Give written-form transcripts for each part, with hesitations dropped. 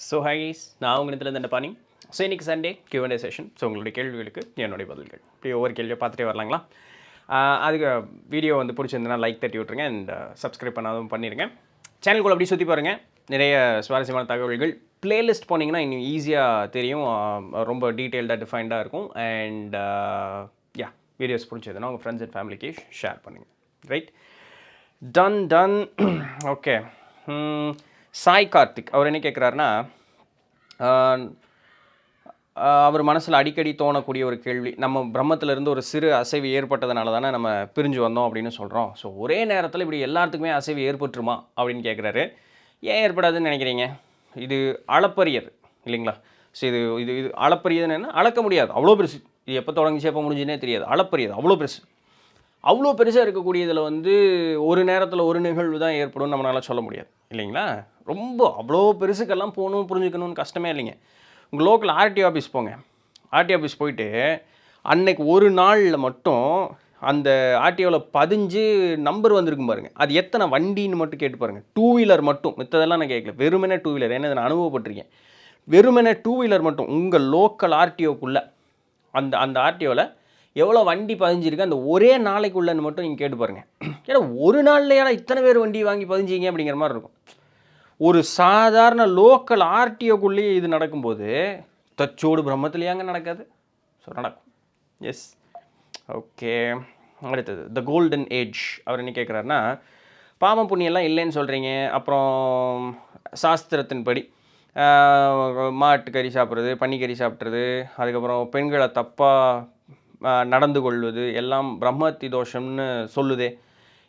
So highs நான் உங்களிடத்துலேருந்து என்ன பண்ணி ஸோ இன்றைக்கி சண்டே Q&A செஷன். ஸோ உங்களுடைய கேள்விகளுக்கு என்னுடைய பதில்கள் இப்படி ஒவ்வொரு கேள்வியை பார்த்துட்டே வரலாங்களா. அதுக்கு வீடியோ வந்து பிடிச்சிருந்ததுன்னா லைக் தட்டி விட்ருங்க அண்ட் சப்ஸ்கிரைப் பண்ணாதும் பண்ணிடுங்க. சேனல்குள்ளே அப்படி சுற்றி பாருங்கள், நிறைய சுவாரஸ்யமான தகவல்கள். பிளேலிஸ்ட் போனீங்கன்னா இன்னும் ஈஸியாக தெரியும், ரொம்ப டீட்டெயில்டாக டிஃபைன்டாக இருக்கும். அண்ட் யா வீடியோஸ் பிடிச்சதுன்னா உங்கள் ஃப்ரெண்ட்ஸ் அண்ட் ஃபேமிலிக்கு ஷேர் பண்ணுங்கள். Right, done. Okay, Sai Karthik அவர் என்ன கேட்குறாருன்னா, அவர் மனசில் அடிக்கடி தோணக்கூடிய ஒரு கேள்வி, நம்ம பிரம்மத்திலேருந்து ஒரு சிறு அசைவு ஏற்பட்டதுனால தானே நம்ம பிரிஞ்சு வந்தோம் அப்படின்னு சொல்கிறோம். ஸோ ஒரே நேரத்தில் இப்படி எல்லாத்துக்குமே அசைவு ஏற்பட்டுருமா அப்படின்னு கேட்குறாரு. ஏன் ஏற்படாதுன்னு நினைக்கிறீங்க? இது அளப்பரியது இல்லைங்களா? ஸோ இது இது இது அளப்பரியதுன்னு என்ன, அளக்க முடியாது, அவ்வளோ பெருசு. இது எப்போ தொடங்கிச்சு எப்போ முடிஞ்சுன்னே தெரியாது. அளப்பரியது அவ்வளோ பெருசு. அவ்வளோ பெருசாக இருக்கக்கூடியதில் வந்து ஒரு நேரத்தில் ஒரு நிகழ்வு தான் ஏற்படும் நம்மளால் சொல்ல முடியாது இல்லைங்களா? ரொம்ப அவ்வளோ பெருசுக்கெல்லாம் போகணும் புரிஞ்சுக்கணும்னு கஷ்டமே இல்லைங்க. உங்கள் லோக்கல் ஆர்டி ஆஃபீஸ் போங்க. ஆர்டி ஆஃபீஸ் போயிட்டு அன்னைக்கு ஒரு நாளில் மட்டும் அந்த ஆர்டிஓவில் 15 நம்பர் வந்திருக்கும் பாருங்கள். அது எத்தனை வண்டின்னு மட்டும் கேட்டு பாருங்கள். 2 வீலர் மட்டும், மித்ததெல்லாம் நான் கேட்கல, வெறுமனே 2 வீலர். ஏன்னா நான் அனுபவப்பட்டிருக்கேன். வெறுமனே 2 வீலர் மட்டும் உங்கள் லோக்கல் ஆர்டிஓக்குள்ளே அந்த அந்த ஆர்டிஓவில் எவ்வளோ வண்டி பதிஞ்சிருக்கு அந்த ஒரே நாளைக்குள்ளன்னு மட்டும் நீங்கள் கேட்டு பாருங்கள். ஏன்னா ஒரு நாள்லையா இத்தனை பேர் வண்டி வாங்கி பதிஞ்சிங்க அப்படிங்கிற மாதிரி இருக்கும். ஒரு சாதாரண லோக்கல் ஆர்டிஓக்குள்ளேயே இது நடக்கும்போது தச்சோடு பிரம்மத்திலேயாங்க நடக்காது? ஸோ நடக்கும். Yes, okay. அடுத்தது த கோல்டன் ஏஜ் அவர் என்ன கேட்குறாருன்னா, பாவம் புண்ணியெல்லாம் இல்லைன்னு சொல்கிறீங்க, அப்புறம் சாஸ்திரத்தின்படி மாட்டுக்கறி சாப்பிட்றது, பன்னிக்கறி சாப்பிட்றது, அதுக்கப்புறம் பெண்களை தப்பாக நடந்து கொள்வது எல்லாம் பிரம்மத்தி தோஷம்னு சொல்லுதே.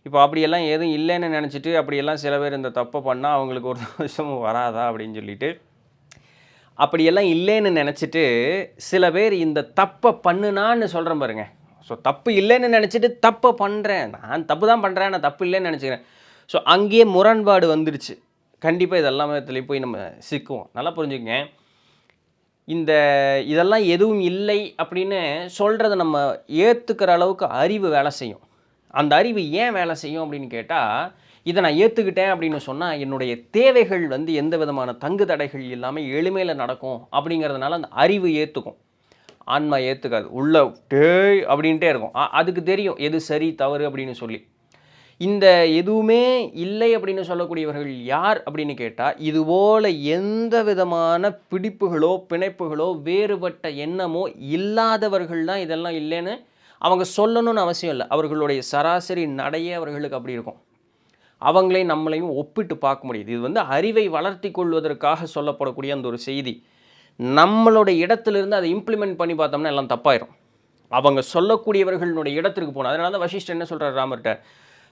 இப்போ அப்படியெல்லாம் எதுவும் இல்லைன்னு நினச்சிட்டு அப்படியெல்லாம் சில பேர் இந்த தப்பை பண்ணால் அவங்களுக்கு ஒரு தோஷமும் வராதா அப்படின்னு சொல்லிட்டு, அப்படியெல்லாம் இல்லைன்னு நினச்சிட்டு சில பேர் இந்த தப்பை பண்ணுனான்னு சொல்கிறேன் பாருங்க. ஸோ தப்பு இல்லைன்னு நினச்சிட்டு தப்பை பண்ணுறேன், நான் தப்பு தான் பண்ணுறேன், நான் தப்பு இல்லைன்னு நினச்சிக்கிறேன். ஸோ அங்கேயே முரண்பாடு வந்துருச்சு. கண்டிப்பாக இதெல்லாம் விதத்துலேயும் போய் நம்ம சிக்குவோம். நல்லா புரிஞ்சுக்கங்க, இதெல்லாம் எதுவும் இல்லை அப்படின்னு சொல்கிறத நம்ம ஏற்றுக்கிற அளவுக்கு அறிவு வேலை செய்யும். அந்த அறிவு ஏன் வேலை செய்யும் அப்படின்னு கேட்டால், இதை நான் ஏற்றுக்கிட்டேன் அப்படின்னு சொன்னால் என்னுடைய தேவைகள் வந்து எந்த விதமான தங்கு தடைகள் இல்லாமல் எளிமையில் நடக்கும் அப்படிங்கிறதுனால அந்த அறிவு ஏற்றுக்கும். ஆன்மா ஏற்றுக்காது. உள்ள டேய் அப்படின்ட்டே இருக்கும். அதுக்கு தெரியும் எது சரி தவறு அப்படின்னு சொல்லி. இந்த எதுவுமே இல்லை அப்படின்னு சொல்லக்கூடியவர்கள் யார் அப்படின்னு கேட்டால், இதுபோல் எந்த விதமான பிடிப்புகளோ பிணைப்புகளோ வேறுபட்ட எண்ணமோ இல்லாதவர்கள் தான் இதெல்லாம் இல்லைன்னு அவங்க சொல்லணும்னு அவசியம் இல்லை. அவர்களுடைய சராசரி நடையே அவர்களுக்கு அப்படி இருக்கும். அவங்களையும் நம்மளையும் ஒப்பிட்டு பார்க்க முடியுது. இது வந்து அறிவை வளர்த்தி கொள்வதற்காக சொல்லப்படக்கூடிய அந்த ஒரு செய்தி. நம்மளுடைய இடத்துலேருந்து அதை இம்ப்ளிமெண்ட் பண்ணி பார்த்தோம்னா எல்லாம் தப்பாயிரும். அவங்க சொல்லக்கூடியவர்களுடைய இடத்திற்கு போகணும். அதனால தான் வசிஷ்டர் என்ன சொல்கிறார் ராமர்கிட்ட,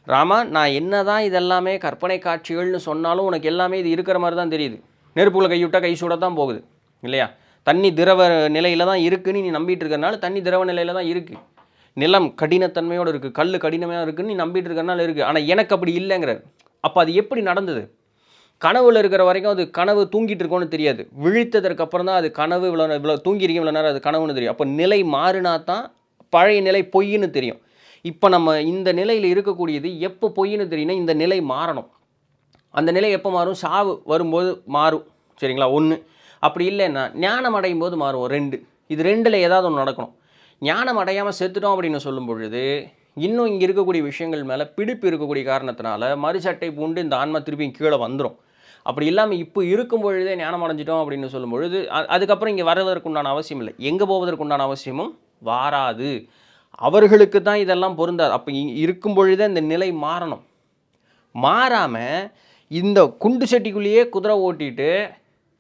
ராமா, நான் என்ன தான் இதெல்லாமே கற்பனை காட்சிகள்னு சொன்னாலும் உனக்கு எல்லாமே இது இருக்கிற மாதிரி தான் தெரியுது. நெருப்புக்குள்ள கைவிட்டால் கை சூட தான் போகுது இல்லையா? தண்ணி திரவ நிலையில் தான் இருக்குதுன்னு நீ நம்பிட்டு இருக்கிறனால தண்ணி திரவ நிலையில் தான் இருக்குது. நிலம் கடினத்தன்மையோடு இருக்குது, கல் கடினமாக இருக்குதுன்னு நீ நம்பிட்டு இருக்கிறனால இருக்குது. ஆனால் எனக்கு அப்படி இல்லைங்கிறார். அப்போ அது எப்படி நடந்தது? கனவுல இருக்கிற வரைக்கும் அது கனவு தூங்கிட்டு இருக்கோன்னு தெரியாது. விழித்ததற்கு அப்புறம் தான் அது கனவு, இவ்வளோ தூங்கியிருக்கேன் இவ்வளோ நேரம் அது கனவுன்னு தெரியும். அப்போ நிலை மாறினா தான் பழைய நிலை பொய்ன்னு தெரியும். இப்போ நம்ம இந்த நிலையில் இருக்கக்கூடியது எப்போ பொய்ன்னு தெரியும்னா இந்த நிலை மாறணும். அந்த நிலை எப்போ மாறும்? சாவு வரும்போது மாறும், சரிங்களா? 1. அப்படி இல்லைன்னா ஞானம் அடையும் போது மாறும் 2. இது 2ல் ஏதாவது ஒன்று நடக்கணும். ஞானம் அடையாமல் செத்துட்டோம் அப்படின்னு சொல்லும் பொழுது இன்னும் இங்கே இருக்கக்கூடிய விஷயங்கள் மேலே பிடிப்பு இருக்கக்கூடிய காரணத்தினால மறுசட்டை பூண்டு இந்த ஆன்மா திருப்பி கீழே வந்துடும். அப்படி இல்லாமல் இப்போ இருக்கும் பொழுதே ஞானம் அடைஞ்சிட்டோம் அப்படின்னு சொல்லும் பொழுது அதுக்கப்புறம் இங்கே வருவதற்குண்டான அவசியம் இல்லை, எங்கே போவதற்குண்டான அவசியமும் வாராது. அவர்களுக்கு தான் இதெல்லாம் பொருந்தாது. அப்போ இருக்கும் பொழுதே இந்த நிலை மாறணும். மாறாமல் இந்த குண்டு சட்டிக்குள்ளேயே குதிரை ஓட்டிட்டு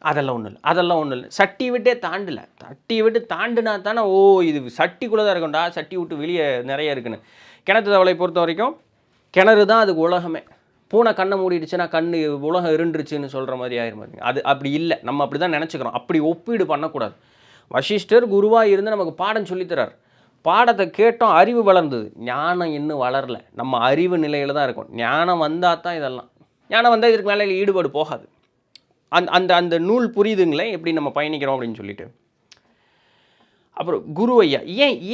அதெல்லாம் ஒன்றும் இல்லை, சட்டி விட்டே தாண்டலை. சட்டி விட்டு தாண்டுனா தானே ஓ இது சட்டிக்குள்ளே தான் இருக்கும்டா, சட்டி விட்டு வெளியே நிறைய இருக்குன்னு. கிணத்து தவளை பொறுத்த வரைக்கும் கிணறு தான் அதுக்கு உலகமே. பூனை கண்ணை மூடிடுச்சுன்னா உலகம் இருண்டுருச்சுன்னு சொல்கிற மாதிரி ஆயிரும். அது அப்படி இல்லை, நம்ம அப்படி தான் நினச்சிக்கிறோம். அப்படி ஒப்பீடு பண்ணக்கூடாது. வசிஷ்டர் குருவாக இருந்து நமக்கு பாடம் சொல்லித்தரார். பாடத்தை கேட்டோம், அறிவு வளர்ந்தது. ஞானம் இன்னும் வளரல, நம்ம அறிவு நிலையில் தான் இருக்கும். ஞானம் வந்தால் தான் இதெல்லாம், ஞானம் வந்தால் இதற்கு மேலே ஈடுபாடு போகாது. அந்த அந்த நூல் புரியுதுங்களே எப்படி நம்ம பயணிக்கிறோம் அப்படின்னு சொல்லிட்டு. அப்புறம் குரு ஐயா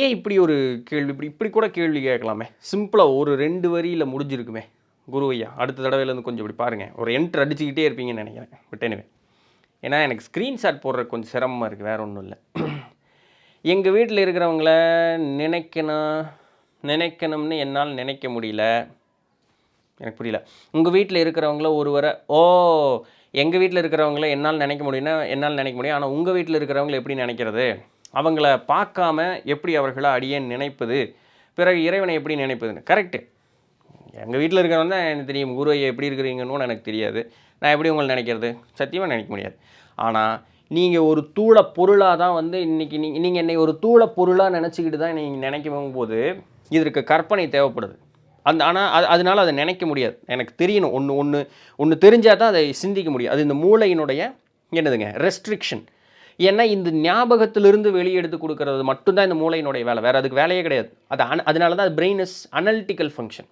ஏன் இப்படி ஒரு கேள்வி, இப்படி கூட கேள்வி கேட்கலாமே, சிம்பிளாக ஒரு 2 வரியில் முடிஞ்சிருக்குமே. குரு ஐயா அடுத்த தடவையிலேருந்து கொஞ்சம் இப்படி பாருங்கள், ஒரு என்ட்ரு அடிச்சுக்கிட்டே இருப்பீங்கன்னு நினைக்கிறேன். பட் எனிவே, ஏன்னா எனக்கு ஸ்க்ரீன்ஷாட் போடுறதுக்கு கொஞ்சம் சிரமமாக இருக்குது, வேறு ஒன்றும் இல்லை. எங்கள் வீட்டில் இருக்கிறவங்கள நினைக்கணும்னு என்னால் நினைக்க முடியல. எனக்கு புரியல. உங்கள் வீட்டில் இருக்கிறவங்கள ஒருவரை எங்கள் வீட்டில் இருக்கிறவங்கள என்னால் நினைக்க முடியும்னா என்னால் நினைக்க முடியும். ஆனால் உங்கள் வீட்டில் இருக்கிறவங்கள எப்படி நினைக்கிறது? அவங்கள பார்க்காம எப்படி அவர்களை அடியேன் நினைப்பது? பிறகு இறைவனை எப்படி நினைப்பதுன்னு. கரெக்டு. எங்கள் வீட்டில் இருக்கிறவங்க தான் எனக்கு தெரியும். குரு ஐயா எப்படி இருக்கிறீங்கன்னு எனக்கு தெரியாது. நான் எப்படி உங்களை நினைக்கிறது? சத்தியமாக நினைக்க முடியாது. ஆனால் நீங்கள் ஒரு தூள பொருளாக தான் வந்து இன்றைக்கி நீங்கள் என்னை ஒரு தூள பொருளாக நினச்சிக்கிட்டு தான் நீங்கள் நினைக்கும் போது இதற்கு கற்பனை தேவைப்படுது. ஆனால் அதனால் அதை நினைக்க முடியாது. எனக்கு தெரியணும். ஒன்று தெரிஞ்சால் தான் அதை சிந்திக்க முடியும். அது இந்த மூளையினுடைய என்னதுங்க ரெஸ்ட்ரிக்ஷன். ஏன்னா இந்த ஞாபகத்திலிருந்து வெளியெடுத்து கொடுக்கறது மட்டும்தான் இந்த மூளையினுடைய வேலை. வேறு அதுக்கு வேலையே கிடையாது. அதனால தான் அது பிரெயின் இஸ் அனலிட்டிக்கல் ஃபங்க்ஷன்.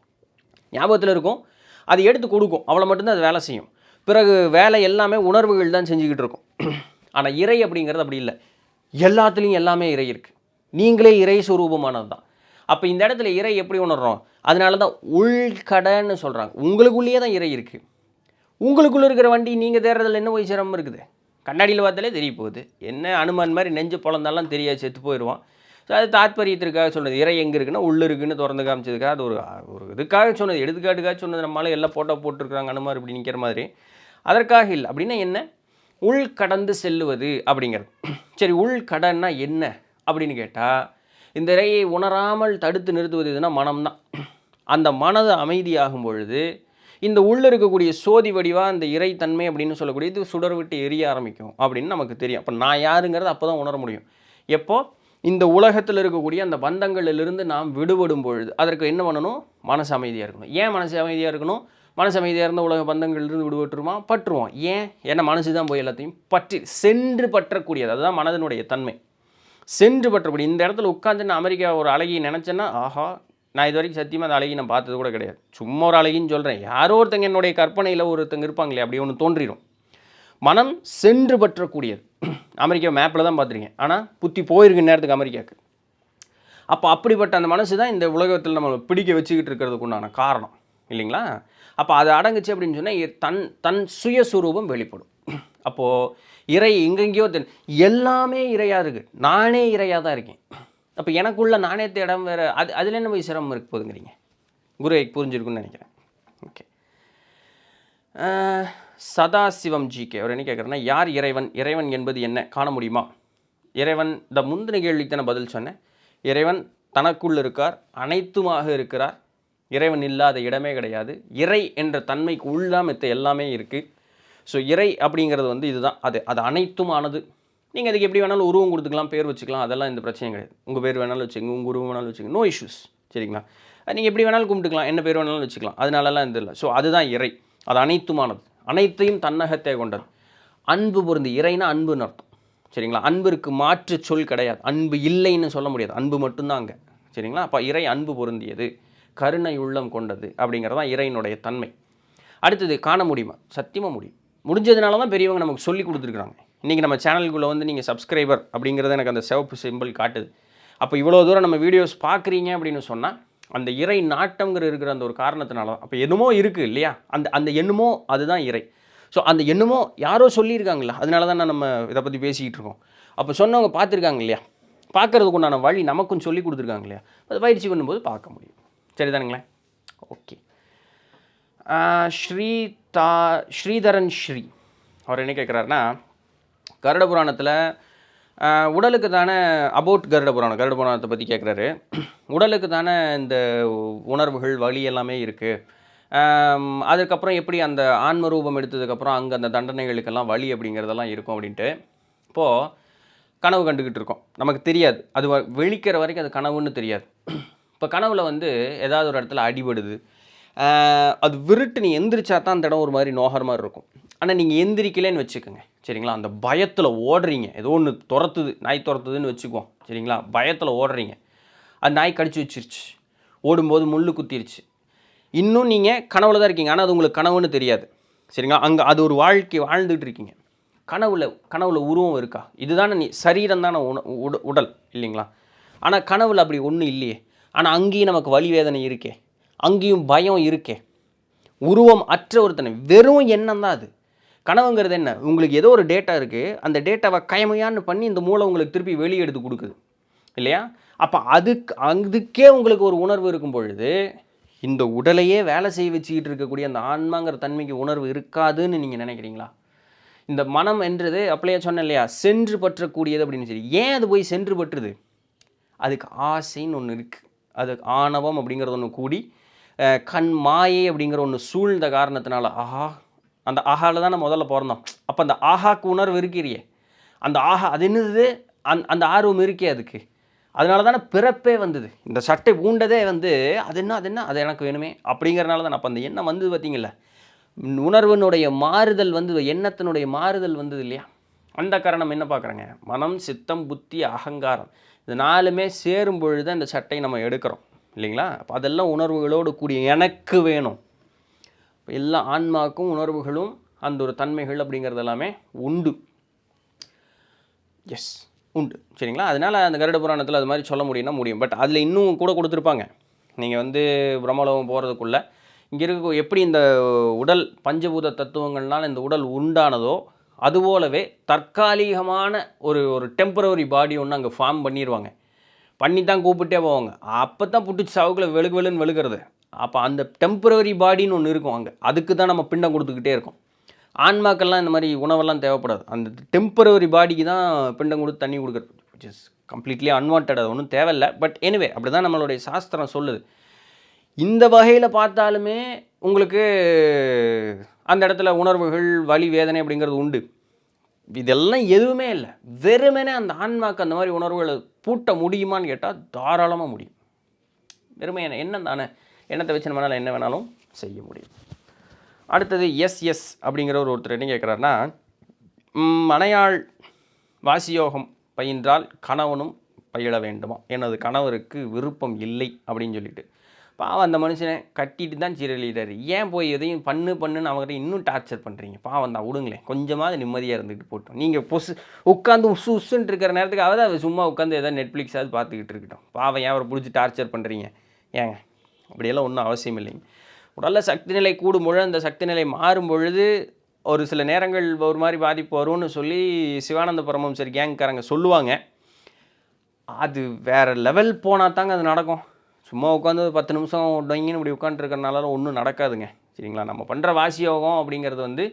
ஞாபகத்தில் இருக்கும், அது எடுத்து கொடுக்கும், அவ்வளோ மட்டும்தான் அது வேலை செய்யும். பிறகு வேலை எல்லாமே உணர்வுகள் தான் செஞ்சுக்கிட்டு இருக்கும். ஆனால் இறை அப்படிங்கிறது அப்படி இல்லை. எல்லாத்துலேயும் எல்லாமே இறை இருக்குது. நீங்களே இறை சுரூபமானது தான். அப்போ இந்த இடத்துல இறை எப்படி உணர்றோம்? அதனால தான் உள்கடன்னு சொல்கிறாங்க. உங்களுக்குள்ளேயே தான் இறை இருக்குது. உங்களுக்குள்ளே இருக்கிற வண்டி நீங்கள் தேடுறதுல என்ன போய் சிரமம் இருக்குது? கண்ணாடியில் பார்த்தாலே தெரிய போகுது. என்ன அனுமான் மாதிரி நெஞ்சு பொழந்தாலும் தெரியாது, செத்து போயிடுவான். ஸோ அது தாத்பரியத்திற்காக சொன்னது. இறை எங்கே இருக்குன்னா உள்ளே இருக்குன்னு திறந்து காமிச்சதுக்காக அது ஒரு இதுக்காக சொன்னது, எடுத்துக்காட்டுக்காக சொன்னது. நம்மளால எல்லாம் ஃபோட்டோ போட்டுருக்குறாங்க அனுமார் இப்படி நிற்கிற மாதிரி. அதற்காக இல்லை. அப்படின்னா என்ன? உள்கடந்து செல்லுவது அப்படிங்கிறது. சரி, உள்கடன்னா என்ன அப்படின்னு கேட்டால், இந்த இறையை உணராமல் தடுத்து நிறுத்துவது எதுனா மனம்தான். அந்த மனது அமைதியாகும் பொழுது இந்த உள்ளே இருக்கக்கூடிய சோதி வடிவாக அந்த இறைத்தன்மை அப்படின்னு சொல்லக்கூடியது சுடர் விட்டு எரிய ஆரம்பிக்கும் அப்படின்னு நமக்கு தெரியும். அப்போ நான் யாருங்கிறது அப்போ தான் உணர முடியும். எப்போ இந்த உலகத்தில் இருக்கக்கூடிய அந்த பந்தங்களிலிருந்து நாம் விடுபடும் பொழுது அதற்கு என்ன பண்ணணும்? மனசு அமைதியாக இருக்கணும். ஏன் மனசு அமைதியாக இருக்கணும்? மனசு அமைதியாக இருந்த உலக பந்தங்களிலிருந்து விடுபட்டுருமா? பற்றுவோம். ஏன்? ஏன்னா மனசு தான் போய் எல்லாத்தையும் சென்று பற்றக்கூடியது. அதுதான் மனதினுடைய தன்மை. சென்று பற்றக்கூடிய. இந்த இடத்துல உட்காந்து நான் அமெரிக்கா ஒரு அழகியை நினச்சேன்னா, ஆஹா, நான் இது வரைக்கும் சத்தியமாக அந்த அழகி நான் பார்த்தது கூட கிடையாது. சும்மா ஒரு அழகின்னு சொல்கிறேன். யாரோ ஒருத்தங்க என்னுடைய கற்பனையில் ஒருத்தங்க இருப்பாங்களே, அப்படி ஒன்று தோன்றிடும். மனம் சென்று பற்றக்கூடியது. அமெரிக்கா மேப்பில் தான் பார்த்துருக்கேன், ஆனால் புத்தி போயிருக்கு நேரத்துக்கு அமெரிக்காவுக்கு. அப்போ அப்படிப்பட்ட அந்த மனசு தான் இந்த உலகத்தில் நம்ம பிடிக்க வச்சுக்கிட்டு இருக்கிறதுக்கு உண்டான காரணம் இல்லைங்களா? அப்போ அது அடங்குச்சு அப்படின்னு சொன்னால் தன் சுயஸ்வரூபம் வெளிப்படும். அப்போது இறை எங்கெங்கேயோ எல்லாமே இறையாக இருக்குது. நானே இறையாக தான் இருக்கேன். அப்போ எனக்குள்ள நானே இடம் வேறு. அதில் என்ன போய் சிரமம் இருக்கு போதுங்கிறீங்க? குரு புரிஞ்சிருக்குன்னு நினைக்கிறேன். ஓகே. சதாசிவம் ஜிகே அவர் என்ன கேட்குறேன்னா, யார் இறைவன்? இறைவன் என்பது என்ன? காண முடியுமா? இறைவன் இந்த முந்தின கேள்விக்கு தான் பதில் சொன்னேன். இறைவன் தனக்குள் இருக்கார், அனைத்துமாக இருக்கிறார். இறைவன் இல்லாத இடமே கிடையாது. இறை என்ற தன்மைக்கு உள்ளாம மித்த எல்லாமே இருக்குது. ஸோ இறை அப்படிங்கிறது வந்து இதுதான். அது அனைத்துமானது. நீங்கள் அதுக்கு எப்படி வேணாலும் உருவம் கொடுத்துக்கலாம், பேர் வச்சுக்கலாம், அதெல்லாம் இந்த பிரச்சனையும் கிடையாது. உங்கள் பேர் வேணாலும் வச்சுக்கோங்க, உங்கள் உருவம் வேணாலும் வச்சுக்கோங்க, நோ இஷ்யூஸ். சரிங்களா? நீங்கள் எப்படி வேணாலும் கும்பிட்டுக்கலாம், என்ன பேர் வேணாலும் வச்சுக்கலாம், அதனாலலாம் இது இல்லை. ஸோ அதுதான் இறை. அது அனைத்துமானது, அனைத்தையும் தன்னகத்தே கொண்டது. அன்பு பொருந்தி. இறைனா அன்புன்னு அர்த்தம். சரிங்களா? அன்பிற்கு மாற்று சொல் கிடையாது. அன்பு இல்லைன்னு சொல்ல முடியாது, அன்பு மட்டும்தான் அங்கே. சரிங்களா? அப்போ இறை அன்பு பொருந்தியது, கருணை உள்ளம் கொண்டது அப்படிங்கிறதான் இறையினுடைய தன்மை. அடுத்தது காண முடியுமா? சத்தியமாக முடியும். முடிஞ்சதுனால தான் பெரியவங்க நமக்கு சொல்லி கொடுத்துருக்குறாங்க. இன்றைக்கி நம்ம சேனலுக்குள்ளே வந்து நீங்கள் சப்ஸ்கிரைபர் அப்படிங்கிறது எனக்கு அந்த சிவப்பு சிம்பிள் காட்டுது. அப்போ இவ்வளோ தூரம் நம்ம வீடியோஸ் பார்க்குறீங்க அப்படின்னு சொன்னால் அந்த இறை நாட்டம்ங்கிற இருக்கிற அந்த ஒரு காரணத்தினால தான். அப்போ என்னமோ இருக்குது இல்லையா? அந்த எண்ணுமோ அதுதான் இறை. ஸோ அந்த எண்ணுமோ யாரோ சொல்லியிருக்காங்களா, அதனால தான் நம்ம இதை பற்றி பேசிக்கிட்டு இருக்கோம். அப்போ சொன்னவங்க பார்த்துருக்காங்க இல்லையா? பார்க்குறதுக்கு உண்டான வழி நமக்கும் சொல்லி கொடுத்துருக்காங்க இல்லையா? அது பயிற்சி பண்ணும்போது பார்க்க முடியும். சரிதானுங்களே? ஓகே. ஸ்ரீதரன் ஸ்ரீ அவர் என்ன கேட்குறாருன்னா, கருட புராணத்தில் உடலுக்கு தானே அபவுட் கருட புராணத்தை பற்றி கேட்குறாரு. உடலுக்கு தானே இந்த உணர்வுகள் வலி எல்லாமே இருக்குது. அதுக்கப்புறம் எப்படி அந்த ஆன்ம ரூபம் எடுத்ததுக்கப்புறம் அங்கே அந்த தண்டனைகளுக்கெல்லாம் வலி அப்படிங்கிறதெல்லாம் இருக்கும் அப்படின்ட்டு இப்போது கனவு கண்டுக்கிட்டு இருக்கோம். நமக்கு தெரியாது, அது வெளிக்கிற வரைக்கும் அது கனவுன்னு தெரியாது. இப்போ கனவில் வந்து ஏதாவது ஒரு இடத்துல அடிபடுது, அது விருட்டு நீ எந்திரிச்சா தான் அந்த இடம் ஒரு மாதிரி நோகிற மாதிரி இருக்கும். ஆனால் நீங்கள் எந்திரிக்கலேன்னு வச்சுக்கோங்க. சரிங்களா? அந்த பயத்தில் ஓடுறீங்க, ஏதோ ஒன்று துரத்துது, நாய் துரத்துதுன்னு வச்சுக்குவோம். சரிங்களா? பயத்தில் ஓடுறீங்க, அது நாய் கடிச்சு வச்சிருச்சு, ஓடும்போது முள் குத்திருச்சு. இன்னும் நீங்கள் கனவுல தான் இருக்கீங்க, ஆனால் அது உங்களுக்கு கனவுன்னு தெரியாது. சரிங்களா? அங்கே அது ஒரு வாழ்க்கை வாழ்ந்துகிட்டு இருக்கீங்க. கனவுல உருவம் இருக்கா? இதுதானே நீ சரீரம் தானே உடல் இல்லைங்களா? ஆனால் கனவுல அப்படி ஒன்றும் இல்லையே. ஆனால் அங்கேயும் நமக்கு வலி வேதனை இருக்கே, அங்கேயும் பயம் இருக்கே. உருவம் அற்ற ஒருத்தனை, வெறும் எண்ணம் தான் அது. கனவுங்கிறது என்ன? உங்களுக்கு ஏதோ ஒரு டேட்டா இருக்குது, அந்த டேட்டாவை கயமையான்னு பண்ணி இந்த மூளை உங்களுக்கு திருப்பி வெளியே எடுத்து கொடுக்குது இல்லையா? அப்போ அதுக்கே உங்களுக்கு ஒரு உணர்வு இருக்கும் பொழுது, இந்த உடலையே வேலை செய்ய வச்சுக்கிட்டு இருக்கக்கூடிய அந்த ஆன்மாங்கிற தன்மைக்கு உணர்வு இருக்காதுன்னு நீங்கள் நினைக்கிறீங்களா? இந்த மனம் என்றது அப்படியே சொன்னேன் இல்லையா, சென்று பற்றக்கூடியது அப்படின்னு சொல்லி. ஏன் அது போய் சென்று பற்றுது? அதுக்கு ஆசைன்னு ஒன்று இருக்குது. அது ஆணவம் அப்படிங்கிறது ஒன்று கூடி, கண் மாயை அப்படிங்கிற ஒன்று சூழ்ந்த காரணத்தினால, ஆஹா, அந்த ஆஹாவில் தான் நம்ம முதல்ல பிறந்தோம். அப்போ அந்த ஆஹாக்கு உணர்வு இருக்கிறியே, அந்த ஆஹா அது என்னது, அந்த ஆர்வம் இருக்கே அதுக்கு. அதனால தானே பிறப்பே வந்தது. இந்த சட்டை பூண்டதே வந்து அது என்ன அது எனக்கு வேணுமே அப்படிங்கிறனால தான். அப்போ அந்த எண்ணம் வந்தது பார்த்தீங்களா, உணர்வினுடைய மாறுதல் வந்து, எண்ணத்தினுடைய மாறுதல் வந்தது இல்லையா? அந்த காரணம் என்ன பார்க்குறாங்க, மனம், சித்தம், புத்தி, அகங்காரம், இது 4மே சேரும் பொழுது தான் இந்த சட்டையை நம்ம எடுக்கிறோம் இல்லைங்களா? அப்போ அதெல்லாம் உணர்வுகளோடு கூடிய எனக்கு வேணும். இப்போ எல்லா ஆன்மாவுக்கும் உணர்வுகளும் அந்த ஒரு தன்மைகள் அப்படிங்கிறது எல்லாமே உண்டு. எஸ், உண்டு. சரிங்களா? அதனால் அந்த கருட புராணத்தில் அது மாதிரி சொல்ல முடியும்னா முடியும். பட் அதில் இன்னும் கூட கொடுத்துருப்பாங்க. நீங்கள் வந்து பிரம்மலோகம் போகிறதுக்குள்ளே இங்கே இருக்க எப்படி இந்த உடல் பஞ்சபூத தத்துவங்கள்னால் இந்த உடல் உண்டானதோ, அதுபோலவே தற்காலிகமான ஒரு டெம்பரவரி பாடி ஒன்று அங்கே ஃபார்ம் பண்ணிடுவாங்க. பண்ணி தான் கூப்பிட்டே போவாங்க. அப்போ தான் புட்டுச்சு சவுக்கில் வெளுன்னு வெளுக்கிறது. அப்போ அந்த டெம்பரவரி பாடின்னு ஒன்று இருக்கும் அங்கே. அதுக்கு தான் நம்ம பிண்டம் கொடுத்துக்கிட்டே இருக்கோம். ஆன்மாக்கள்லாம் இந்த மாதிரி உணவெல்லாம் தேவைப்படாது. அந்த டெம்பரவரி பாடிக்கு தான் பிண்டம் கொடுத்து தண்ணி கொடுக்குறது, விச் இஸ் கம்ப்ளீட்லி அன்வான்ட். அது ஒன்றும் தேவையில்லை. பட் எனிவே அப்படி தான் நம்மளுடைய சாஸ்திரம் சொல்லுது. இந்த வகையில் பார்த்தாலுமே உங்களுக்கு அந்த இடத்துல உணர்வுகள், வலி, வேதனை அப்படிங்கிறது உண்டு. இதெல்லாம் எதுவுமே இல்லை. வெறுமனே அந்த ஆன்மாக்கு அந்த மாதிரி உணர்வுகளை பூட்ட முடியுமான்னு கேட்டால் தாராளமாக முடியும். வெறுமை எண்ணம் தானே, எண்ணத்தை வச்சு நம்மளால் என்ன வேணாலும் செய்ய முடியும். அடுத்தது எஸ் அப்படிங்கிற ஒருத்தர் என்ன கேட்குறாருன்னா, மனையாள் வாசியோகம் பயின்றால் கணவனும் பயில வேண்டுமா? எனது கணவருக்கு விருப்பம் இல்லை அப்படின்னு சொல்லிட்டு. பாவம் அந்த மனுஷனை கட்டிட்டு தான் சீரழிகிறாரு. ஏன் போய் எதையும் பண்ணுன்னு அவங்ககிட்ட இன்னும் டார்ச்சர் பண்ணுறீங்க? பாவம் தான், விடுங்களேன், கொஞ்சமாவது நிம்மதியாக இருந்துக்கிட்டு போட்டோம். நீங்கள் உட்காந்து உசுன்னு இருக்கிற நேரத்துக்கு அவள் சும்மா உட்காந்து ஏதாவது நெட்ஃப்ளிக்ஸாவது பார்த்துக்கிட்டு இருக்கட்டும். பாவம் ஏன் அவரை பிடிச்சி டார்ச்சர் பண்ணுறீங்க? ஏங்க அப்படியெல்லாம் ஒன்றும் அவசியம் இல்லைங்க. உடலில் சக்தி நிலை கூடும் பொழுது, அந்த சக்தி நிலை மாறும் பொழுது ஒரு சில நேரங்கள் ஒரு மாதிரி பாதிப்பு வரும்னு சொல்லி சிவானந்த பரமஹம்சர் கேங்காரங்க சொல்லுவாங்க. அது வேறு லெவல் போனால் தாங்க அது நடக்கும். சும்மா உட்காந்து 10 நிமிஷம் டொங்கின்னு இப்படி உட்காந்துருக்கறனால ஒன்றும் நடக்காதுங்க. சரிங்களா? நம்ம பண்ணுற வாசியோகம் அப்படிங்கிறது வந்து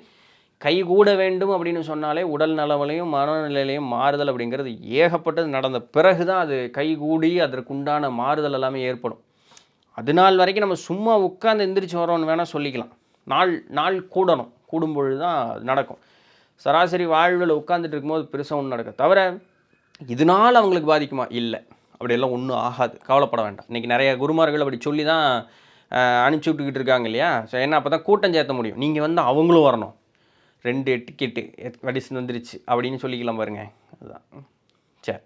கைகூட வேண்டும் அப்படின்னு சொன்னாலே உடல் நலவிலையும் மனநிலையிலையும் மாறுதல் அப்படிங்கிறது ஏகப்பட்டது நடந்த பிறகு தான் அது கைகூடி அதற்குண்டான மாறுதல் எல்லாமே ஏற்படும். அது நாள் வரைக்கும் நம்ம சும்மா உட்காந்து எந்திரிச்சு வரோன்னு வேணால் சொல்லிக்கலாம். நாள் கூடணும். கூடும்பொழுது தான் அது நடக்கும். சராசரி வாழ்வில் உட்காந்துட்டு இருக்கும்போது பெருசாக ஒன்றும் நடக்கும். தவிர இதனால் அவங்களுக்கு பாதிக்குமா? இல்லை, அப்படியெல்லாம் ஒன்றும் ஆகாது, கவலைப்பட வேண்டாம். இன்றைக்கி நிறைய குருமார்கள் அப்படி சொல்லி தான் அனுப்பிச்சி விட்டுக்கிட்டு இருக்காங்க இல்லையா? ஸோ என்ன, அப்போ தான் கூட்டம் சேர்த்த முடியும். நீங்கள் வந்து அவங்களும் வரணும், 2 டிக்கெட்டு கடிச்சு வந்துருச்சு அப்படின்னு சொல்லிக்கலாம் பாருங்க. அதுதான். சரி,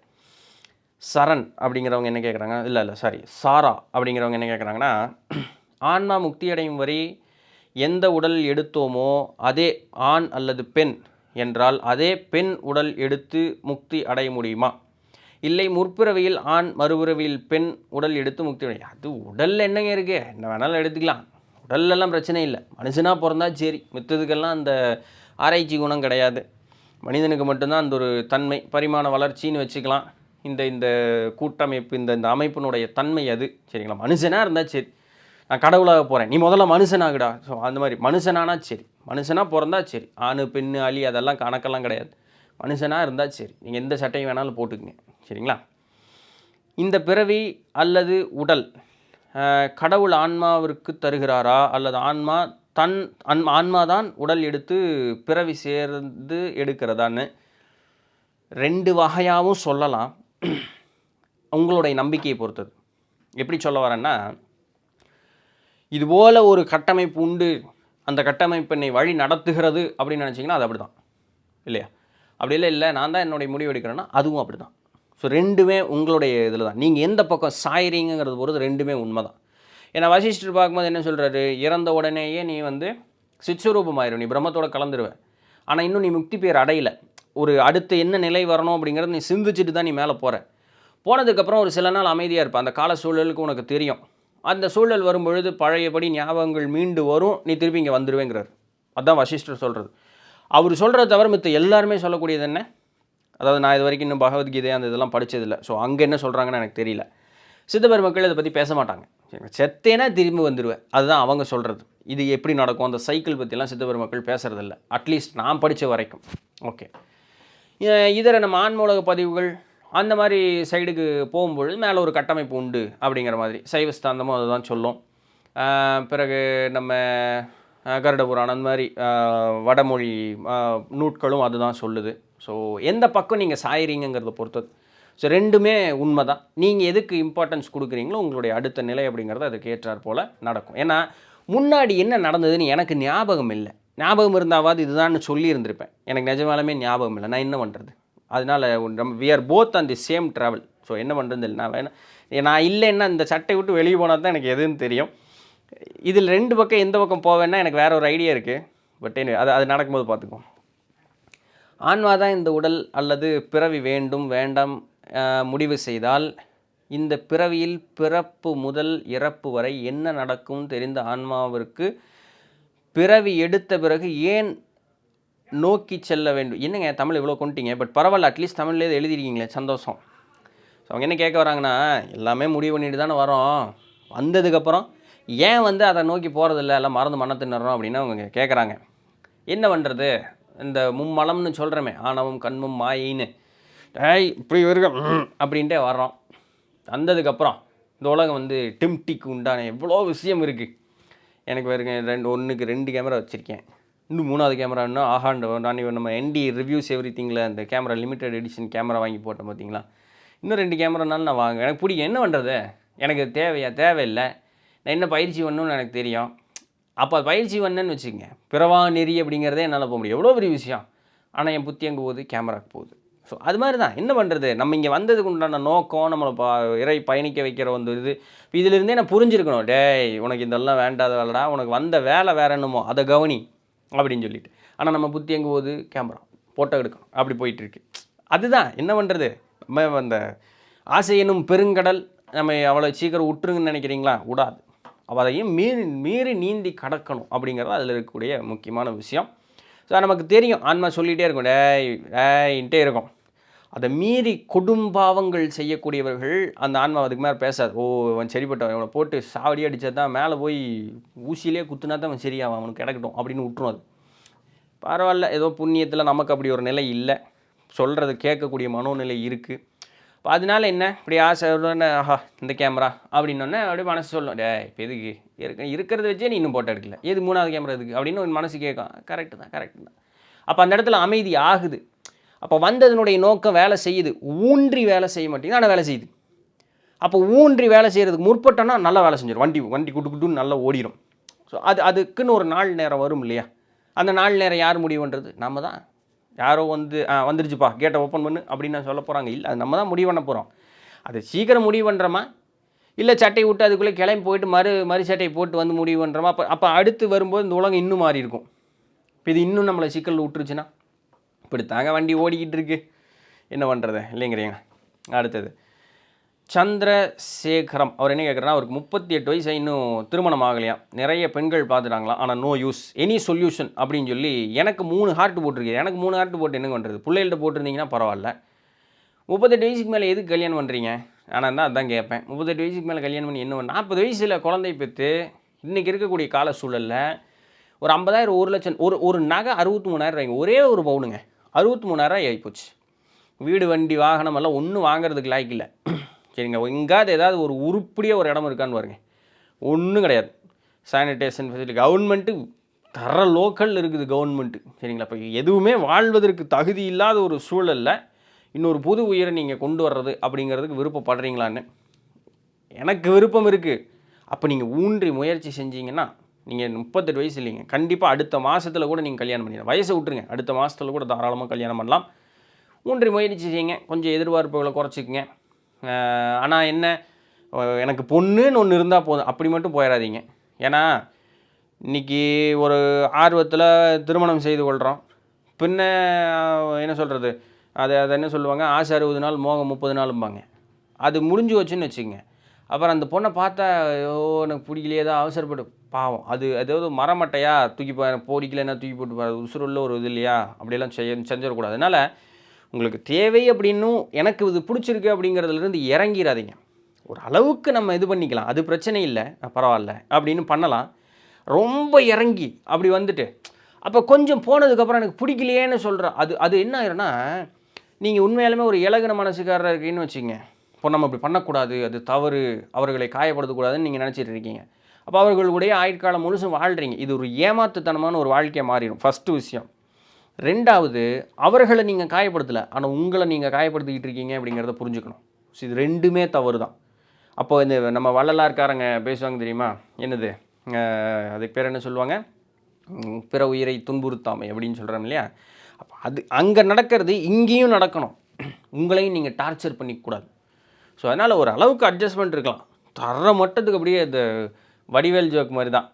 சரண் அப்படிங்கிறவங்க என்ன கேட்குறாங்க, இல்லை சாரி, சாரா அப்படிங்கிறவங்க என்ன கேட்குறாங்கன்னா, ஆன்மா முக்தி அடையும் வரை எந்த உடல் எடுத்தோமோ அதே ஆண் அல்லது பெண் என்றால் அதே பெண் உடல் எடுத்து முக்தி அடைய முடியுமா? இல்லை முற்பிறவியில் ஆண், மறுபிறவியில் பெண் உடல் எடுத்து முக்தி அடைய. அது உடலில் என்னங்க இருக்குது, என்ன வேணாலும் எடுத்துக்கலாம், உடல்லெல்லாம் பிரச்சனை இல்லை. மனுஷனாக பிறந்தா சரி, மித்ததுக்கெல்லாம் அந்த ஆராய்ச்சி குணம் கிடையாது. மனிதனுக்கு மட்டும்தான் அந்த ஒரு தன்மை, பரிமாண வளர்ச்சின்னு வச்சுக்கலாம். இந்த கூட்டமைப்பு, இந்த அமைப்பினுடைய தன்மை அது. சரிங்களா? மனுஷனாக இருந்தால் சரி, நான் கடவுளாக போகிறேன், நீ முதல்ல மனுஷனாகடா. ஸோ அந்த மாதிரி மனுஷனானா சரி, மனுஷனாக பிறந்தா சரி, ஆண் பெண் அலி அதெல்லாம் கணக்கெல்லாம் கிடையாது. மனுஷனாக இருந்தால் சரி, நீங்கள் எந்த சட்டையும் வேணாலும் போட்டுக்குங்க. சரிங்களா? இந்த பிறவி அல்லது உடல் கடவுள் ஆன்மாவிற்கு தருகிறாரா, அல்லது ஆன்மா தான் உடல் எடுத்து பிறவி சேர்ந்து எடுக்கிறதான்னு 2 வகையாகவும் சொல்லலாம். உங்களுடைய நம்பிக்கையை பொறுத்தது. எப்படி சொல்ல வரேன்னா, இதுபோல் ஒரு கட்டமைப்பு உண்டு, அந்த கட்டமைப்பு என்னை வழி நடத்துகிறது அப்படின்னு நினச்சிங்கன்னா அது அப்படி தான் இல்லையா? அப்படி இல்லை நான் தான் என்னுடைய முடிவு எடுக்கிறேன்னா அதுவும் அப்படி தான். ஸோ 2மே உங்களுடைய இதில் தான். நீங்கள் எந்த பக்கம் சாயிறீங்கிறது பொறுத்து 2மே உண்மை தான். ஏன்னா வசிஷ்டர் பார்க்கும்போது என்ன சொல்கிறாரு, இறந்த உடனேயே நீ வந்து சித்ஸ்வரூபமாயிரும், நீ பிரம்மத்தோட கலந்துருவேன். ஆனால் இன்னும் நீ முக்தி பேர் அடையலை. ஒரு அடுத்து என்ன நிலை வரணும் அப்படிங்கிறத நீ சிந்திச்சுட்டு தான் நீ மேலே போகிற. போனதுக்கப்புறம் ஒரு சில நாள் அமைதியாக இருப்ப, அந்த கால சூழலுக்கு உனக்கு தெரியும். அந்த சூழல் வரும்பொழுது பழையபடி ஞாபகங்கள் மீண்டு வரும், நீ திருப்பி இங்கே வந்துடுவேங்கிறார். அதுதான் வசிஷ்டர் சொல்கிறது. அவர் சொல்கிறத தவிர மித்த எல்லாருமே சொல்லக்கூடியது என்ன? அதாவது நான் இது வரைக்கும் இன்னும் பகவத்கீதை அந்த இதெல்லாம் படித்ததில்லை. ஸோ அங்கே என்ன சொல்கிறாங்கன்னு எனக்கு தெரியல. சித்த பெருமக்கள் இதை பற்றி பேச மாட்டாங்க. செத்தேனா திரும்பி வந்துடுவேன், அதுதான் அவங்க சொல்கிறது. இது எப்படி நடக்கும் அந்த சைக்கிள் பற்றிலாம் சித்த பெருமக்கள் பேசுகிறதில்ல, அட்லீஸ்ட் நான் படித்த வரைக்கும். ஓகே, இதர நம்ம ஆன்மூலக பதிவுகள் அந்த மாதிரி சைடுக்கு போகும்பொழுது மேலே ஒரு கட்டமைப்பு உண்டு அப்படிங்கிற மாதிரி சைவ சித்தாந்தமும் அதை தான் சொல்லும். பிறகு நம்ம கருட புராணம் அந்த மாதிரி வடமொழி நூட்களும் அதுதான் சொல்லுது. ஸோ எந்த பக்கம் நீங்கள் சாயிறீங்கிறத பொறுத்தது. ஸோ ரெண்டுமே உண்மை தான். நீங்கள் எதுக்கு இம்பார்ட்டன்ஸ் கொடுக்குறீங்களோ உங்களுடைய அடுத்த நிலை அப்படிங்கிறது அதுக்கு ஏற்றாற் போல் நடக்கும். ஏன்னா முன்னாடி என்ன நடந்ததுன்னு எனக்கு ஞாபகம் இல்லை. ஞாபகம் இருந்தாவது இதுதான்னு சொல்லி இருந்திருப்பேன். எனக்கு நிஜமாலுமே ஞாபகம் இல்லை. நான் என்ன பண்ணுறது? அதனால் நம்ம we are both on the same travel. So என்ன பண்ணுறது இல்லை. நான் இல்லைன்னா இந்த சட்டை விட்டு வெளியே போனால் தான் எனக்கு எதுன்னு தெரியும். இதில் ரெண்டு பக்கம் எந்த பக்கம் போவேன்னா எனக்கு வேறு ஒரு ஐடியா இருக்குது. பட் அது நடக்கும்போது பார்த்துக்குவோம். ஆன்மா தான் இந்த உடல் அல்லது பிறவி வேண்டும் வேண்டாம் முடிவு செய்தால் இந்த பிறவியில் பிறப்பு முதல் இறப்பு வரை என்ன நடக்கும் தெரிந்த ஆன்மாவிற்கு பிறவி எடுத்த பிறகு ஏன் நோக்கி செல்ல வேண்டும்? என்னங்க தமிழ் இவ்வளோ கொண்டுட்டீங்க, பட் பரவாயில்ல, அட்லீஸ்ட் தமிழ்லேயே எழுதிருக்கீங்களே, சந்தோஷம். ஸோ அவங்க என்ன கேட்க வராங்கன்னா, எல்லாமே முடிவு பண்ணிட்டு தானே வரோம், வந்ததுக்கப்புறம் ஏன் அதை நோக்கி போகிறதில்ல, எல்லாம் மறந்து மண்ணை தின்னுறோம் அப்படின்னு அவங்க கேட்குறாங்க. என்ன பண்ணுறது? இந்த மும்மலம்னு சொல்கிறோமே, ஆணவம் கண்மம் மாயின்னு இப்படி இருக்க அப்படின்ட்டே வர்றோம். வந்ததுக்கப்புறம் இந்த உலகம் டிம்டிக்கு உண்டான எவ்வளோ விஷயம் இருக்குது. எனக்கு ஒன்றுக்கு 2 கேமரா வச்சுருக்கேன், இன்னும் 3வது கேமரா இன்னும் நான் நம்ம என்டி ரிவ்யூஸ் எவ்ரி திங்கில் அந்த கேமரா லிமிடெட் எடிஷன் கேமரா வாங்கி போட்டேன் பார்த்தீங்களா. இன்னும் 2 கேமரானாலும் நான் வாங்குவேன். எனக்கு பிடிக்கும். என்ன பண்ணுறது? எனக்கு தேவையில்லை. நான் என்ன பயிற்சி பண்ணணும்னு எனக்கு தெரியும். அப்போ பயிற்சி பண்ணேன்னு வச்சுக்கோங்க, பிறவா நெறி அப்படிங்கிறதே என்னால் போக முடியும். எவ்வளோ பெரிய விஷயம். ஆனால் என் புத்தி அங்கே போகுது, கேமராக்கு போகுது. ஸோ அது மாதிரி தான். என்ன பண்ணுறது? நம்ம இங்கே வந்ததுக்கு உண்டான நோக்கம் நம்மளை இறை பயணிக்க வைக்கிற இது. இதிலிருந்தே நான் புரிஞ்சிருக்கணும், டேய் உனக்கு இதெல்லாம் வேண்டாத வேலைடா, உனக்கு வந்த வேலை வேற என்னமோ அதை கவனி அப்படின்னு சொல்லிட்டு. ஆனால் நம்ம புத்தி எங்கே போகுது? கேமரா ஃபோட்டோ எடுக்கணும், அப்படி போயிட்டுருக்கு. அதுதான் என்ன பண்ணுறது? நம்ம அந்த ஆசை என்னும் பெருங்கடல் நம்ம அவ்வளோ சீக்கிரம் விட்டுருங்கன்னு நினைக்கிறீங்களா? விடாது. அதையும் மீறி நீந்தி கடக்கணும் அப்படிங்கிறது அதில் இருக்கக்கூடிய முக்கியமான விஷயம். ஸோ நமக்கு தெரியும், ஆன்மா சொல்லிகிட்டே இருக்கும், டேய்ன்ட்டே இருக்கும். அதை மீறி கொடும்பாவங்கள் செய்யக்கூடியவர்கள் அந்த ஆன்மா அதுக்கு மேலே பேசாது. ஓ அவன் சரிப்பட்டவன், இவனை போட்டு சாவடி அடித்தது தான், மேலே போய் ஊசியிலே குத்துனா தான் அவன் சரியாகும், அவனுக்கு கிடக்கட்டும் அப்படின்னு விட்டுரும். அது பரவாயில்ல, ஏதோ புண்ணியத்தில் நமக்கு அப்படி ஒரு நிலை இல்லை, சொல்கிறது கேட்கக்கூடிய மனோநிலை இருக்குது. இப்போ அதனால என்ன, இப்படி ஆசை ஆஹா இந்த கேமரா அப்படின்னோடனே அப்படியே மனசு சொல்லும், இப்போ எதுக்கு இருக்கிறத வச்சே நீ இன்னும் போட்டோ எடுக்கல, எது 3வது கேமரா எதுக்கு அப்படின்னு ஒரு மனசு கேட்கும். கரெக்டு தான். அப்போ அந்த இடத்துல அமைதி ஆகுது. அப்போ வந்ததனுடைய நோக்கம் வேலை செய்யுது. ஊன்றி வேலை செய்ய மாட்டேங்குது, ஆனால் வேலை செய்யுது. அப்போ ஊன்றி வேலை செய்கிறதுக்கு முற்பட்டோன்னா நல்லா வேலை செஞ்சிடும். வண்டி குட்டுன்னு நல்லா ஓடிடும். ஸோ அதுக்குன்னு ஒரு நாள் நேரம் வரும் இல்லையா? அந்த நாள் நேரம் யார் முடிவு பண்ணுறது? நம்ம தான். யாரோ வந்துருச்சுப்பா கேட்டை ஓப்பன் பண்ணு அப்படின்னு நான் சொல்ல போகிறாங்க. இல்லை, அது நம்ம தான் முடிவு பண்ண போகிறோம். அது சீக்கிரம் முடிவு பண்ணுறோமா, இல்லை சட்டையை விட்டு அதுக்குள்ளே கிளம்பி போயிட்டு மறு சட்டையை போட்டு முடிவு பண்ணுறோமா? அப்போ அடுத்து வரும்போது இந்த உலகம் இன்னும் மாறி இருக்கும். இப்போ இது இன்னும் நம்மளை சிக்கல் விட்டுருச்சுன்னா, இப்படி தாங்க வண்டி ஓடிக்கிட்டு இருக்கு, என்ன பண்ணுறது இல்லைங்கிறீங்க. அடுத்தது சந்திரசேகரம். அவர் என்ன கேட்குறேன்னா, அவருக்கு 38 வயசு, இன்னும் திருமணம் ஆகலையாம். நிறைய பெண்கள் பார்த்துட்டாங்களாம், ஆனால் நோ யூஸ் எனி சொல்யூஷன் அப்படின்னு சொல்லி எனக்கு 3 ஹார்ட் போட்டிருக்கு. எனக்கு 3 ஹார்ட் போட்டு என்ன பண்ணுறது? பிள்ளைகள்கிட்ட போட்டிருந்தீங்கன்னா பரவாயில்ல. 38 வயசுக்கு மேலே எதுக்கு கல்யாணம் பண்ணுறீங்க? ஆனால் தான் அதான் கேட்பேன். 38 வயசுக்கு மேலே கல்யாணம் பண்ணி என்ன பண்ண? 40 வயசில் குழந்தை பெற்று இன்றைக்கி இருக்கக்கூடிய கால சூழலில் ஒரு 50,000 1 லட்சம் ஒரு நகை 63,000 ஒரே ஒரு பவுனுங்க 63,000 ஆகிப்போச்சு. வீடு வண்டி வாகனம் எல்லாம் ஒன்றும் வாங்குறதுக்கு லாய்க்கு இல்லை. சரிங்க, எங்காவது ஏதாவது ஒரு உருப்படியாக ஒரு இடம் இருக்கான்னு பாருங்க, ஒன்றும் கிடையாது. சானிடேஷன் ஃபெசிலிட்டி கவர்மெண்ட்டு தர லோக்கல் இருக்குது கவர்மெண்ட்டு. சரிங்களா? இப்போ எதுவுமே வாழ்வதற்கு தகுதி இல்லாத ஒரு சூழலில் இன்னொரு புது உயிரை நீங்கள் கொண்டு வர்றது அப்படிங்கிறதுக்கு விருப்பப்படுறீங்களான்னு எனக்கு விருப்பம் இருக்குது. அப்போ நீங்கள் ஊன்றி முயற்சி செஞ்சீங்கன்னா, நீங்கள் 38 வயசு இல்லைங்க, கண்டிப்பாக அடுத்த மாதத்தில் கூட நீங்கள் கல்யாணம் பண்ணிடலாம். வயசை விட்டுருங்க, அடுத்த மாதத்தில் கூட தாராளமாக கல்யாணம் பண்ணலாம். ஊன்றி முயற்சி செய்யுங்க, கொஞ்சம் எதிர்பார்ப்புகளை குறைச்சிக்குங்க. ஆனால் என்ன, எனக்கு பொண்ணுன்னு ஒன்று இருந்தால் போதும் அப்படி மட்டும் போயிடாதீங்க. ஏன்னா இன்றைக்கி ஒரு ஆர்வத்தில் திருமணம் செய்து கொள்கிறோம், பின்ன என்ன சொல்கிறது, அதை என்ன சொல்லுவாங்க, ஆசை 60 நாள் மோகம் 30 நாளும்பாங்க. அது முடிஞ்சு வச்சுன்னு வச்சுக்கோங்க. அப்புறம் அந்த பொண்ணை பார்த்தா, ஐயோ எனக்கு பிடிக்கலையே, ஏதோ அவசரப்பட்டு பாவம் அது ஏதாவது மரமட்டையா தூக்கி பிடிக்கலன்னா தூக்கி போட்டு உசுருள்ள ஒரு இது இல்லையா, அப்படியெல்லாம் செஞ்சிடக்கூடாது. அதனால் உங்களுக்கு தேவை அப்படின்னும் எனக்கு இது பிடிச்சிருக்கு அப்படிங்கிறதுலேருந்து இறங்கிடாதீங்க. ஒரு அளவுக்கு நம்ம இது பண்ணிக்கலாம், அது பிரச்சனை இல்லை, பரவாயில்ல அப்படின்னு பண்ணலாம். ரொம்ப இறங்கி அப்படி வந்துட்டு அப்போ கொஞ்சம் போனதுக்கப்புறம் எனக்கு பிடிக்கலையேன்னு சொல்கிறேன். அது என்ன ஆயிருன்னா, நீங்கள் உண்மையாலுமே ஒரு இலகுன மனசுக்காரராக இருக்கீங்கன்னு வச்சுங்க, இப்போ நம்ம அப்படி பண்ணக்கூடாது, அது தவறு, அவர்களை காயப்படுத்தக்கூடாதுன்னு நீங்கள் நினச்சிட்டு இருக்கீங்க. அப்போ அவர்களுடைய ஆயுட்காலம் முழுசும் வாழ்கிறீங்க. இது ஒரு ஏமாத்துத்தனமான ஒரு வாழ்க்கையை மாறிடும், ஃபஸ்ட்டு விஷயம். ரெண்டாவது, அவர்களை நீங்கள் காயப்படுத்தலை, ஆனால் உங்களை நீங்கள் காயப்படுத்திக்கிட்டு இருக்கீங்க அப்படிங்கிறத புரிஞ்சுக்கணும். ஸோ இது ரெண்டுமே தவறு தான். அப்போ இந்த நம்ம வள்ளலார்காரங்க பேசுவாங்க தெரியுமா, என்னது அதுக்கு பேர் என்ன சொல்லுவாங்க, பிற உயிரை துன்புறுத்தாமை அப்படின்னு சொல்கிறோம் இல்லையா. அப்போ அது அங்கே நடக்கிறது இங்கேயும் நடக்கணும், உங்களையும் நீங்கள் டார்ச்சர் பண்ணிக்கூடாது. ஸோ அதனால் ஒரு அளவுக்கு அட்ஜஸ்ட்மெண்ட் இருக்கலாம். தர மட்டத்துக்கு அப்படியே இந்த வடிவேல் ஜோக் மாதிரி தான்,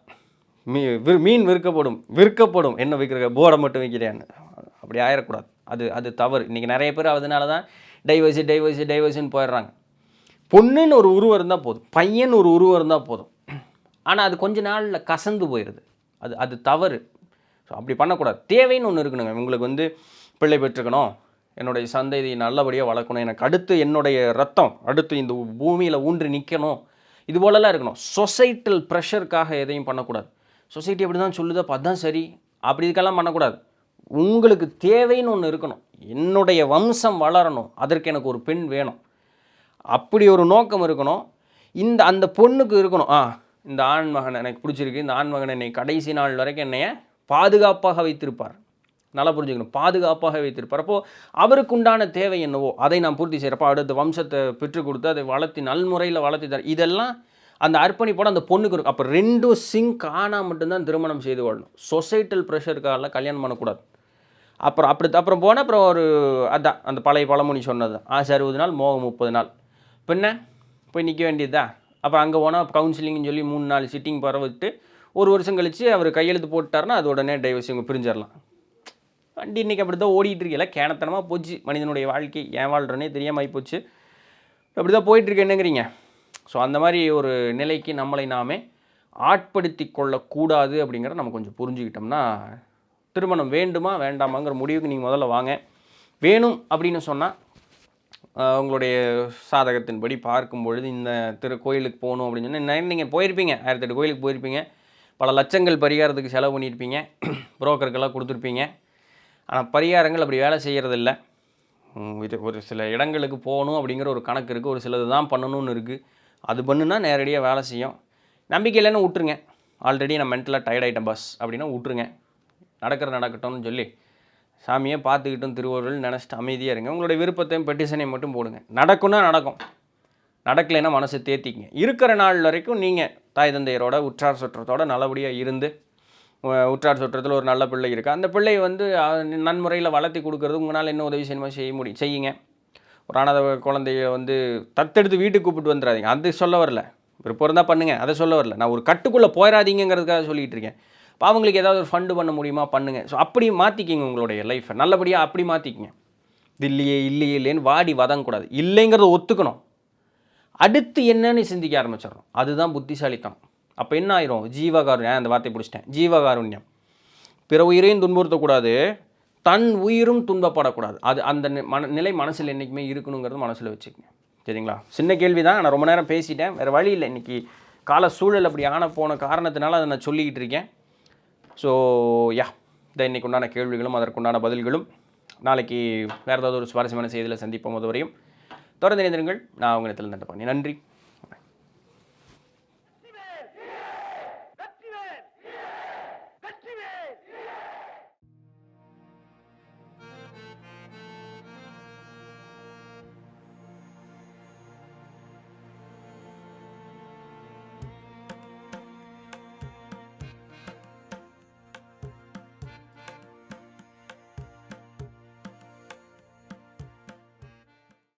மீன் விற்கப்படும் என்ன விற்கிற போர்டை மட்டும் விற்கிறேன்னு, அப்படி ஆயிடக்கூடாது. அது தவறு. இன்றைக்கி நிறைய பேர் அதனால தான் டைவர்ஸுன்னு போயிடுறாங்க. பொண்ணுன்னு ஒரு உருவம் இருந்தால் போதும், பையன் ஒரு உருவம் இருந்தால் போதும், ஆனால் அது கொஞ்ச நாளில் கசந்து போயிடுது. அது தவறு. ஸோ அப்படி பண்ணக்கூடாது. தேவைன்னு ஒன்று இருக்கணுங்க. உங்களுக்கு பிள்ளை பெற்றுக்கணும், என்னுடைய சந்ததியை நல்லபடியாக வளர்க்கணும், எனக்கு அடுத்து என்னுடைய ரத்தம் அடுத்து இந்த பூமியில் ஊன்றி நிற்கணும், இது போலலாம் இருக்கணும். சொசைட்டல் ப்ரெஷருக்காக எதையும் பண்ணக்கூடாது. சொசைட்டி அப்படி தான் சொல்லுது, அப்போ அதுதான் சரி, அப்படி இதுக்கெல்லாம் பண்ணக்கூடாது. உங்களுக்கு தேவைன்னு ஒன்று இருக்கணும், என்னுடைய வம்சம் வளரணும், அதற்கு எனக்கு ஒரு பெண் வேணும், அப்படி ஒரு நோக்கம் இருக்கணும். அந்த பொண்ணுக்கு இருக்கணும், இந்த ஆண்மகனை எனக்கு பிடிச்சிருக்கு, இந்த ஆண்மகனை என்னை கடைசி நாள் வரைக்கும் என்னைய பாதுகாப்பாக வைத்திருப்பார். நல்லா புரிஞ்சுக்கணும், பாதுகாப்பாக வைத்திருப்பார். அப்போது அவருக்கு உண்டான தேவை என்னவோ அதை நான் பூர்த்தி செய்கிறப்போ அடுத்த வம்சத்தை பெற்றுக் கொடுத்து அதை வளர்த்தி நல்முறையில் வளர்த்தி தர, இதெல்லாம் அந்த அர்ப்பணிப்போட அந்த பொண்ணுக்கு இருக்கும். அப்போ ரெண்டும் சிங்க் ஆனால் மட்டும்தான் திருமணம் செய்து கொள்ளணும். சொசைட்டல் ப்ரெஷருக்காக கல்யாணம் பண்ணக்கூடாது. அப்புறம் போனால் அப்புறம் ஒரு அதான் அந்த பழைய பழமொழி சொன்னது, ஆசை 60 நாள் மோகம் 30 நாள். பின்ன போய் நிற்க வேண்டியதா. அப்புறம் அங்கே போனால் கவுன்சிலிங்னு சொல்லி 3 நாள் சிட்டிங் பரவிட்டு 1 வருஷம் கழித்து அவர் கையெழுத்து போட்டார்னா அது உடனே டைவர்ஸ் இவங்க பிரிஞ்சிடலாம். வண்டி இன்றைக்கி அப்படி தான் ஓடிட்டு இருக்கல, கேனத்தனமாக போச்சு மனிதனுடைய வாழ்க்கை, ஏன் வாழ்கிறனே தெரியாமல் ஆகிப்போச்சு. அப்படி தான் போயிட்டுருக்கு, என்னங்கிறீங்க. ஸோ அந்த மாதிரி ஒரு நிலைக்கு நம்மளை நாமே ஆட்படுத்தி கொள்ளக்கூடாது அப்படிங்கிறத நம்ம கொஞ்சம் புரிஞ்சுக்கிட்டோம்னா, திருமணம் வேண்டுமா வேண்டாமாங்கிற முடிவுக்கு நீங்கள் முதல்ல வாங்க. வேணும் அப்படின்னு சொன்னால் உங்களுடைய சாதகத்தின்படி பார்க்கும் பொழுது இந்த கோயிலுக்கு போகணும் அப்படின்னு சொன்னால் நீங்கள் போயிருப்பீங்க, 1008 கோயிலுக்கு போயிருப்பீங்க, பல லட்சங்கள் பரிகாரத்துக்கு செலவு பண்ணியிருப்பீங்க, புரோக்கருக்கெல்லாம் கொடுத்துருப்பீங்க. ஆனால் பரிகாரங்கள் அப்படி வேலை செய்கிறதில்ல. ஒரு சில இடங்களுக்கு போகணும் அப்படிங்கிற ஒரு கணக்கு இருக்குது, ஒரு சிலது தான் பண்ணணும்னு இருக்குது. அது பண்ணுனா நேரடியாக வேலை செய்யும். நம்பிக்கை இல்லைன்னு விட்டுருங்க, ஆல்ரெடி நான் மென்டலாக டயர்ட் ஆகிட்டேன் பஸ் அப்படின்னா விட்டுருங்க, நடக்கட்டும்னு சொல்லி சாமியை பார்த்துக்கிட்டும் திருவருள் நினச்சிட்டு அமைதியாக இருங்க. உங்களுடைய விருப்பத்தையும் பெட்டிஷனையும் மட்டும் போடுங்க. நடக்கும்னா நடக்கும், நடக்கலைன்னா மனசை தேத்திக்கங்க. இருக்கிற நாள் வரைக்கும் நீங்கள் தாய் தந்தையரோட உற்றார் சுற்றத்தோடு நல்லபடியாக இருந்து, உற்றார் சுற்றத்தில் ஒரு நல்ல பிள்ளை இருக்குது, அந்த பிள்ளையை நன்முறையில் வளர்த்தி கொடுக்குறது உங்களால் என்ன உதவி செய்யுங்க. ஒரு அனாதை குழந்தைய தத்தெடுத்து வீட்டுக்கு கூப்பிட்டு வந்துடாதீங்க, அது சொல்ல வரல. விருப்பம் இருந்தால் பண்ணுங்கள், அதை சொல்ல வரல. நான் ஒரு கட்டுக்குள்ளே போயிடாதீங்கிறதுக்காக சொல்லிகிட்டு இருக்கேன். இப்போ அவங்களுக்கு ஏதாவது ஒரு ஃபண்டு பண்ண முடியுமா பண்ணுங்கள். ஸோ அப்படி மாற்றிக்கிங்க உங்களுடைய லைஃப்பை, நல்லபடியாக அப்படி மாற்றிக்கிங்க. இது இல்லையேன்னு வாடி வதங்கக்கூடாது, இல்லைங்கிறத ஒத்துக்கணும். அடுத்து என்னன்னு சிந்திக்க ஆரம்பிச்சிடணும், அதுதான் புத்திசாலித்தனம். அப்போ என்ன ஆயிரும், ஜீவகாருண்யம், அந்த வார்த்தை பிடிச்சிட்டேன், ஜீவகாருண்யம். பிற உயிரையும் துன்புறுத்தக்கூடாது, தன் உயிரும் துன்பப்படக்கூடாது. அது அந்த நிலை மனசில் என்றைக்குமே இருக்கணுங்கிறது மனசில் வச்சுக்கோங்க, சரிங்களா. சின்ன கேள்வி தான், நான் ரொம்ப நேரம் பேசிட்டேன், வேறு வழி இல்லை. இன்றைக்கி கால சூழல் அப்படி போன காரணத்தினால அதை நான் சொல்லிக்கிட்டு இருக்கேன். ஸோ இதை இன்றைக்கு உண்டான கேள்விகளும் அதற்குண்டான பதில்களும். நாளைக்கு வேறு ஏதாவது ஒரு சுவாரஸ்யமான செய்தியில் சந்திப்போம். அதுவரையும் தொடர்ந்து இணைந்திருங்கள். நான் உங்கள் இடத்துல நன்றி.